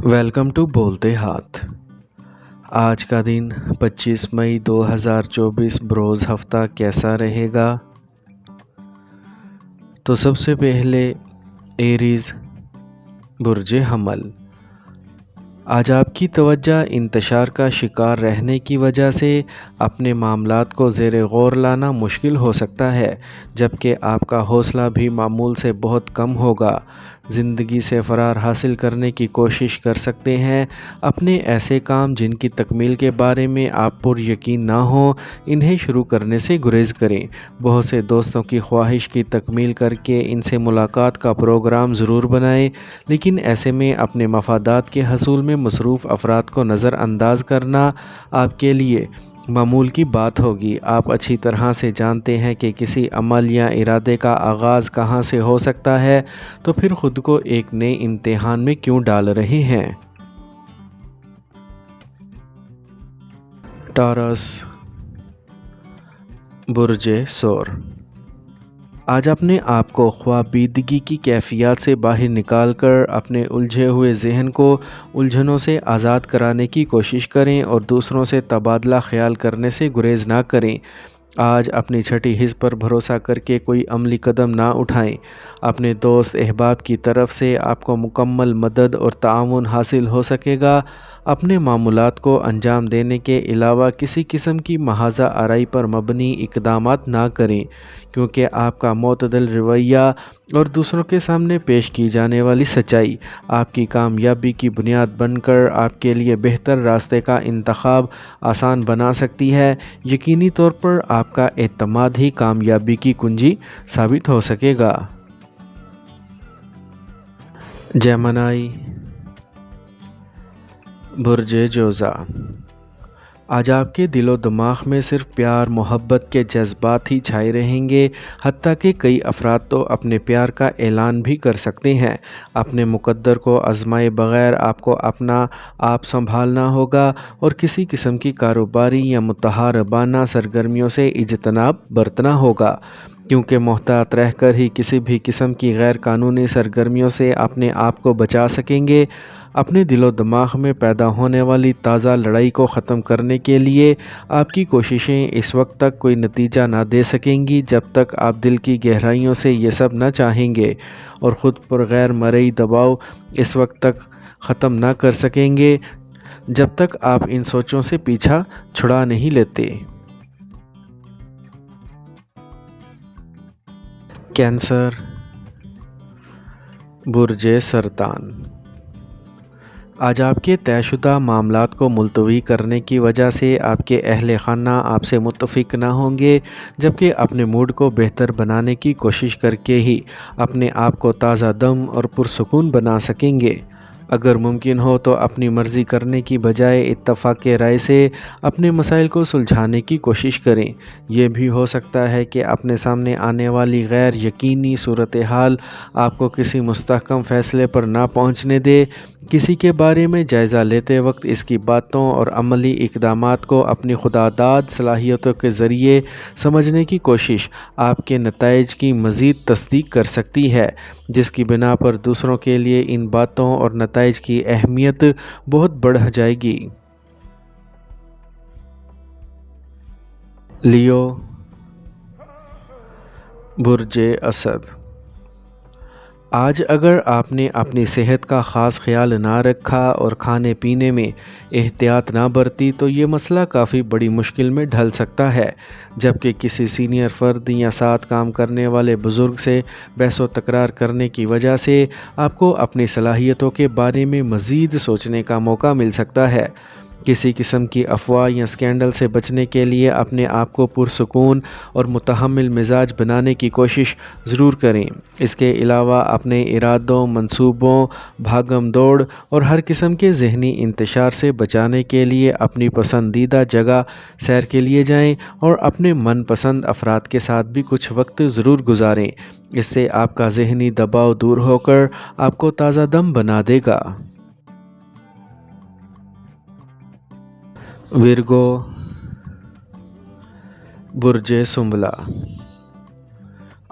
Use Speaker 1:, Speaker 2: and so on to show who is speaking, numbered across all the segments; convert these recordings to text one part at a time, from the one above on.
Speaker 1: Welcome to بولتے ہاتھ۔ آج کا دن 25 مئی 2024 بروز ہفتہ کیسا رہے گا؟ تو سب سے پہلے ایریز برج حمل۔ آج آپ کی توجہ انتشار کا شکار رہنے کی وجہ سے اپنے معاملات کو زیر غور لانا مشکل ہو سکتا ہے، جبکہ آپ کا حوصلہ بھی معمول سے بہت کم ہوگا۔ زندگی سے فرار حاصل کرنے کی کوشش کر سکتے ہیں۔ اپنے ایسے کام جن کی تکمیل کے بارے میں آپ پر یقین نہ ہو، انہیں شروع کرنے سے گریز کریں۔ بہت سے دوستوں کی خواہش کی تکمیل کر کے ان سے ملاقات کا پروگرام ضرور بنائیں، لیکن ایسے میں اپنے مفادات کے حصول میں مصروف افراد کو نظر انداز کرنا آپ کے لیے معمول کی بات ہوگی۔ آپ اچھی طرح سے جانتے ہیں کہ کسی عمل یا ارادے کا آغاز کہاں سے ہو سکتا ہے، تو پھر خود کو ایک نئے امتحان میں کیوں ڈال رہے ہیں؟ ٹارس برج ثور۔ آج اپنے آپ کو خوابیدگی کی کیفیات سے باہر نکال کر اپنے الجھے ہوئے ذہن کو الجھنوں سے آزاد کرانے کی کوشش کریں اور دوسروں سے تبادلہ خیال کرنے سے گریز نہ کریں۔ آج اپنی چھٹی حس پر بھروسہ کر کے کوئی عملی قدم نہ اٹھائیں۔ اپنے دوست احباب کی طرف سے آپ کو مکمل مدد اور تعاون حاصل ہو سکے گا۔ اپنے معمولات کو انجام دینے کے علاوہ کسی قسم کی محض آرائی پر مبنی اقدامات نہ کریں، کیونکہ آپ کا معتدل رویہ اور دوسروں کے سامنے پیش کی جانے والی سچائی آپ کی کامیابی کی بنیاد بن کر آپ کے لیے بہتر راستے کا انتخاب آسان بنا سکتی ہے۔ یقینی طور پر آپ کا اعتماد ہی کامیابی کی کنجی ثابت ہو سکے گا۔ جیمنائی برج جوزا۔ آج آپ کے دل و دماغ میں صرف پیار محبت کے جذبات ہی چھائے رہیں گے، حتیٰ کہ کئی افراد تو اپنے پیار کا اعلان بھی کر سکتے ہیں۔ اپنے مقدر کو آزمائے بغیر آپ کو اپنا آپ سنبھالنا ہوگا اور کسی قسم کی کاروباری یا متحاربانہ سرگرمیوں سے اجتناب برتنا ہوگا، کیونکہ محتاط رہ کر ہی کسی بھی قسم کی غیر قانونی سرگرمیوں سے اپنے آپ کو بچا سکیں گے۔ اپنے دل و دماغ میں پیدا ہونے والی تازہ لڑائی کو ختم کرنے کے لیے آپ کی کوششیں اس وقت تک کوئی نتیجہ نہ دے سکیں گی جب تک آپ دل کی گہرائیوں سے یہ سب نہ چاہیں گے، اور خود پر غیر مرئی دباؤ اس وقت تک ختم نہ کر سکیں گے جب تک آپ ان سوچوں سے پیچھا چھڑا نہیں لیتے۔ کینسر برج سرطان۔ آج آپ کے طے شدہ معاملات کو ملتوی کرنے کی وجہ سے آپ کے اہل خانہ آپ سے متفق نہ ہوں گے، جبکہ اپنے موڈ کو بہتر بنانے کی کوشش کر کے ہی اپنے آپ کو تازہ دم اور پرسکون بنا سکیں گے۔ اگر ممکن ہو تو اپنی مرضی کرنے کی بجائے اتفاق رائے سے اپنے مسائل کو سلجھانے کی کوشش کریں۔ یہ بھی ہو سکتا ہے کہ اپنے سامنے آنے والی غیر یقینی صورتحال آپ کو کسی مستحکم فیصلے پر نہ پہنچنے دے۔ کسی کے بارے میں جائزہ لیتے وقت اس کی باتوں اور عملی اقدامات کو اپنی خودداد صلاحیتوں کے ذریعے سمجھنے کی کوشش آپ کے نتائج کی مزید تصدیق کر سکتی ہے، جس کی بنا پر دوسروں کے لیے ان باتوں اور نتائج کی اہمیت بہت بڑھ جائے گی۔ لیو برج اسد۔ آج اگر آپ نے اپنی صحت کا خاص خیال نہ رکھا اور کھانے پینے میں احتیاط نہ برتی تو یہ مسئلہ کافی بڑی مشکل میں ڈھل سکتا ہے، جبکہ کسی سینئر فرد یا ساتھ کام کرنے والے بزرگ سے بحث و تکرار کرنے کی وجہ سے آپ کو اپنی صلاحیتوں کے بارے میں مزید سوچنے کا موقع مل سکتا ہے۔ کسی قسم کی افواہ یا سکینڈل سے بچنے کے لیے اپنے آپ کو پرسکون اور متحمل مزاج بنانے کی کوشش ضرور کریں۔ اس کے علاوہ اپنے ارادوں، منصوبوں، بھاگم دوڑ اور ہر قسم کے ذہنی انتشار سے بچانے کے لیے اپنی پسندیدہ جگہ سیر کے لیے جائیں اور اپنے من پسند افراد کے ساتھ بھی کچھ وقت ضرور گزاریں۔ اس سے آپ کا ذہنی دباؤ دور ہو کر آپ کو تازہ دم بنا دے گا۔ ورگو برج سنبلا۔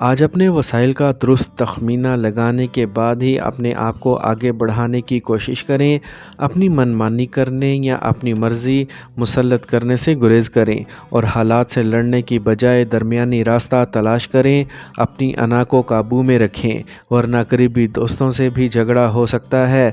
Speaker 1: آج اپنے وسائل کا درست تخمینہ لگانے کے بعد ہی اپنے آپ کو آگے بڑھانے کی کوشش کریں۔ اپنی من مانی کرنے یا اپنی مرضی مسلط کرنے سے گریز کریں اور حالات سے لڑنے کی بجائے درمیانی راستہ تلاش کریں۔ اپنی انا کو قابو میں رکھیں ورنہ قریبی دوستوں سے بھی جھگڑا ہو سکتا ہے۔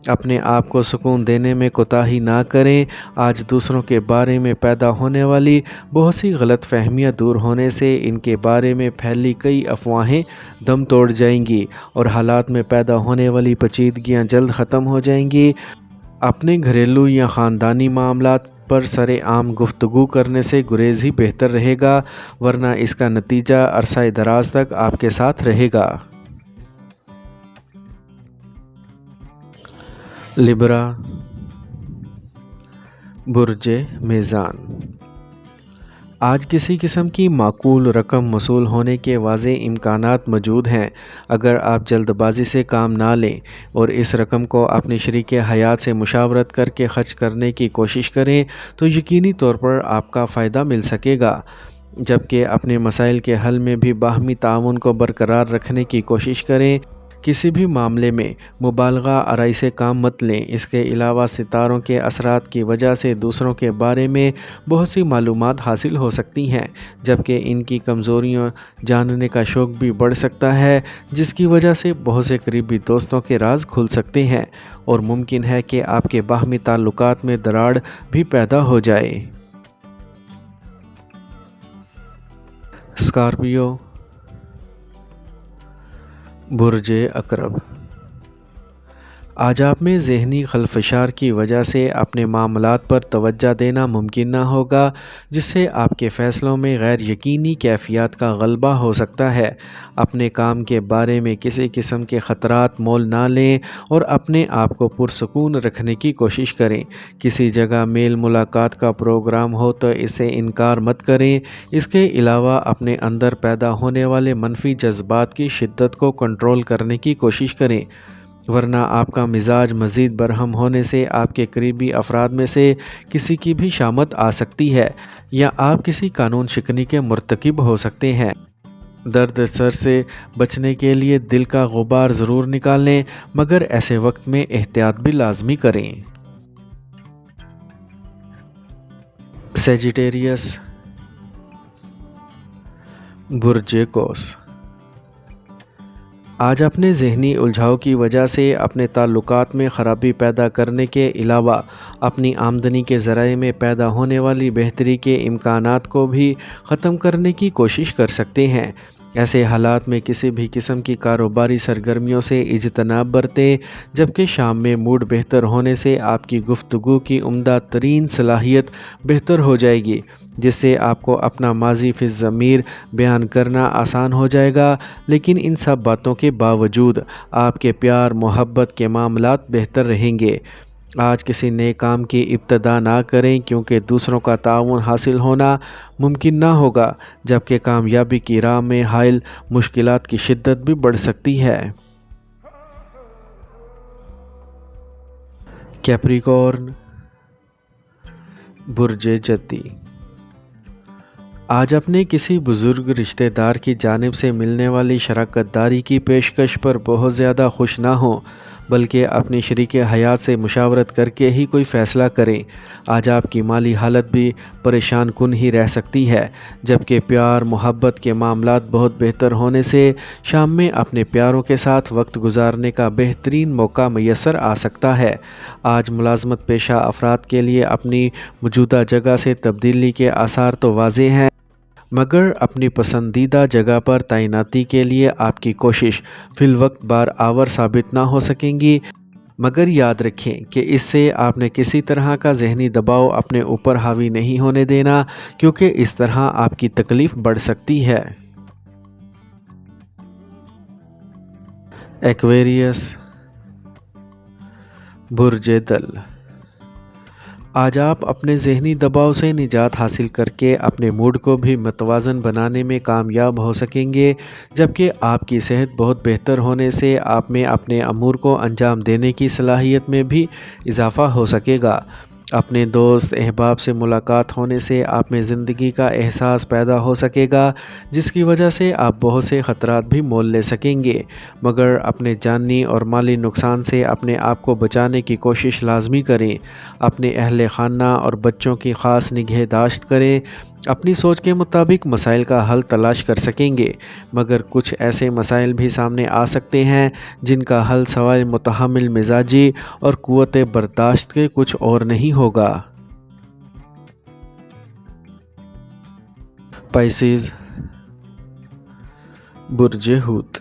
Speaker 1: اپنے آپ کو سکون دینے میں کوتاہی نہ کریں۔ آج دوسروں کے بارے میں پیدا ہونے والی بہت سی غلط فہمیاں دور ہونے سے ان کے بارے میں پھیلی کئی افواہیں دم توڑ جائیں گی اور حالات میں پیدا ہونے والی پیچیدگیاں جلد ختم ہو جائیں گی۔ اپنے گھریلو یا خاندانی معاملات پر سر عام گفتگو کرنے سے گریز ہی بہتر رہے گا، ورنہ اس کا نتیجہ عرصہ دراز تک آپ کے ساتھ رہے گا۔ لبرا، برج میزان۔ آج کسی قسم کی معقول رقم موصول ہونے کے واضح امکانات موجود ہیں۔ اگر آپ جلد بازی سے کام نہ لیں اور اس رقم کو اپنے شریک حیات سے مشاورت کر کے خرچ کرنے کی کوشش کریں تو یقینی طور پر آپ کا فائدہ مل سکے گا، جبکہ اپنے مسائل کے حل میں بھی باہمی تعاون کو برقرار رکھنے کی کوشش کریں۔ کسی بھی معاملے میں مبالغہ آرائی سے کام مت لیں۔ اس کے علاوہ ستاروں کے اثرات کی وجہ سے دوسروں کے بارے میں بہت سی معلومات حاصل ہو سکتی ہیں، جبکہ ان کی کمزوریاں جاننے کا شوق بھی بڑھ سکتا ہے، جس کی وجہ سے بہت سے قریبی دوستوں کے راز کھل سکتے ہیں اور ممکن ہے کہ آپ کے باہمی تعلقات میں دراڑ بھی پیدا ہو جائے۔ اسکارپیو، برج عقرب۔ آج آپ میں ذہنی خلفشار کی وجہ سے اپنے معاملات پر توجہ دینا ممکن نہ ہوگا، جس سے آپ کے فیصلوں میں غیر یقینی کیفیات کا غلبہ ہو سکتا ہے۔ اپنے کام کے بارے میں کسی قسم کے خطرات مول نہ لیں اور اپنے آپ کو پرسکون رکھنے کی کوشش کریں۔ کسی جگہ میل ملاقات کا پروگرام ہو تو اسے انکار مت کریں۔ اس کے علاوہ اپنے اندر پیدا ہونے والے منفی جذبات کی شدت کو کنٹرول کرنے کی کوشش کریں، ورنہ آپ کا مزاج مزید برہم ہونے سے آپ کے قریبی افراد میں سے کسی کی بھی شامت آ سکتی ہے یا آپ کسی قانون شکنی کے مرتکب ہو سکتے ہیں۔ درد سر سے بچنے کے لیے دل کا غبار ضرور نکالیں، مگر ایسے وقت میں احتیاط بھی لازمی کریں۔ سیجیٹیریس، برج قوس۔ آج اپنے ذہنی الجھاؤ کی وجہ سے اپنے تعلقات میں خرابی پیدا کرنے کے علاوہ اپنی آمدنی کے ذرائع میں پیدا ہونے والی بہتری کے امکانات کو بھی ختم کرنے کی کوشش کر سکتے ہیں۔ ایسے حالات میں کسی بھی قسم کی کاروباری سرگرمیوں سے اجتناب برتیں، جبکہ شام میں موڈ بہتر ہونے سے آپ کی گفتگو کی عمدہ ترین صلاحیت بہتر ہو جائے گی، جس سے آپ کو اپنا ماضی فی الضمیر بیان کرنا آسان ہو جائے گا۔ لیکن ان سب باتوں کے باوجود آپ کے پیار محبت کے معاملات بہتر رہیں گے۔ آج کسی نئے کام کی ابتدا نہ کریں، کیونکہ دوسروں کا تعاون حاصل ہونا ممکن نہ ہوگا، جبکہ کامیابی کی راہ میں حائل مشکلات کی شدت بھی بڑھ سکتی ہے۔ کیپریکورن، برج جدی۔ آج اپنے کسی بزرگ رشتہ دار کی جانب سے ملنے والی شراکت داری کی پیشکش پر بہت زیادہ خوش نہ ہوں، بلکہ اپنی شریک حیات سے مشاورت کر کے ہی کوئی فیصلہ کریں۔ آج آپ کی مالی حالت بھی پریشان کن ہی رہ سکتی ہے، جبکہ پیار محبت کے معاملات بہت بہتر ہونے سے شام میں اپنے پیاروں کے ساتھ وقت گزارنے کا بہترین موقع میسر آ سکتا ہے۔ آج ملازمت پیشہ افراد کے لیے اپنی موجودہ جگہ سے تبدیلی کے آثار تو واضح ہیں، مگر اپنی پسندیدہ جگہ پر تعیناتی کے لیے آپ کی کوشش فی الوقت بار آور ثابت نہ ہو سکیں گی۔ مگر یاد رکھیں کہ اس سے آپ نے کسی طرح کا ذہنی دباؤ اپنے اوپر حاوی نہیں ہونے دینا، کیونکہ اس طرح آپ کی تکلیف بڑھ سکتی ہے۔ ایکویریس، برج دل۔ آج آپ اپنے ذہنی دباؤ سے نجات حاصل کر کے اپنے موڈ کو بھی متوازن بنانے میں کامیاب ہو سکیں گے، جبکہ آپ کی صحت بہت بہتر ہونے سے آپ میں اپنے امور کو انجام دینے کی صلاحیت میں بھی اضافہ ہو سکے گا۔ اپنے دوست احباب سے ملاقات ہونے سے آپ میں زندگی کا احساس پیدا ہو سکے گا، جس کی وجہ سے آپ بہت سے خطرات بھی مول لے سکیں گے، مگر اپنے جانی اور مالی نقصان سے اپنے آپ کو بچانے کی کوشش لازمی کریں۔ اپنے اہل خانہ اور بچوں کی خاص نگہداشت کریں۔ اپنی سوچ کے مطابق مسائل کا حل تلاش کر سکیں گے، مگر کچھ ایسے مسائل بھی سامنے آ سکتے ہیں جن کا حل سوائے متحمل مزاجی اور قوت برداشت کے کچھ اور نہیں ہوگا۔ پائسیز، برج حوت۔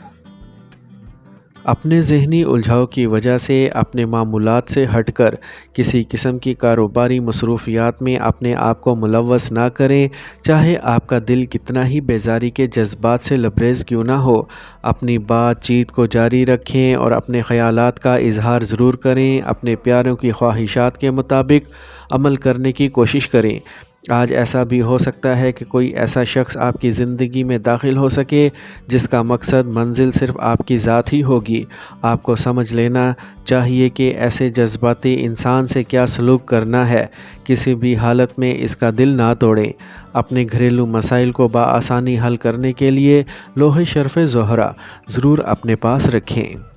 Speaker 1: اپنے ذہنی الجھاؤ کی وجہ سے اپنے معمولات سے ہٹ کر کسی قسم کی کاروباری مصروفیات میں اپنے آپ کو ملوث نہ کریں، چاہے آپ کا دل کتنا ہی بیزاری کے جذبات سے لبریز کیوں نہ ہو۔ اپنی بات چیت کو جاری رکھیں اور اپنے خیالات کا اظہار ضرور کریں۔ اپنے پیاروں کی خواہشات کے مطابق عمل کرنے کی کوشش کریں۔ آج ایسا بھی ہو سکتا ہے کہ کوئی ایسا شخص آپ کی زندگی میں داخل ہو سکے جس کا مقصد منزل صرف آپ کی ذات ہی ہوگی۔ آپ کو سمجھ لینا چاہیے کہ ایسے جذباتی انسان سے کیا سلوک کرنا ہے۔ کسی بھی حالت میں اس کا دل نہ توڑیں۔ اپنے گھریلو مسائل کو بآسانی حل کرنے کے لیے لوح شرف زہرہ ضرور اپنے پاس رکھیں۔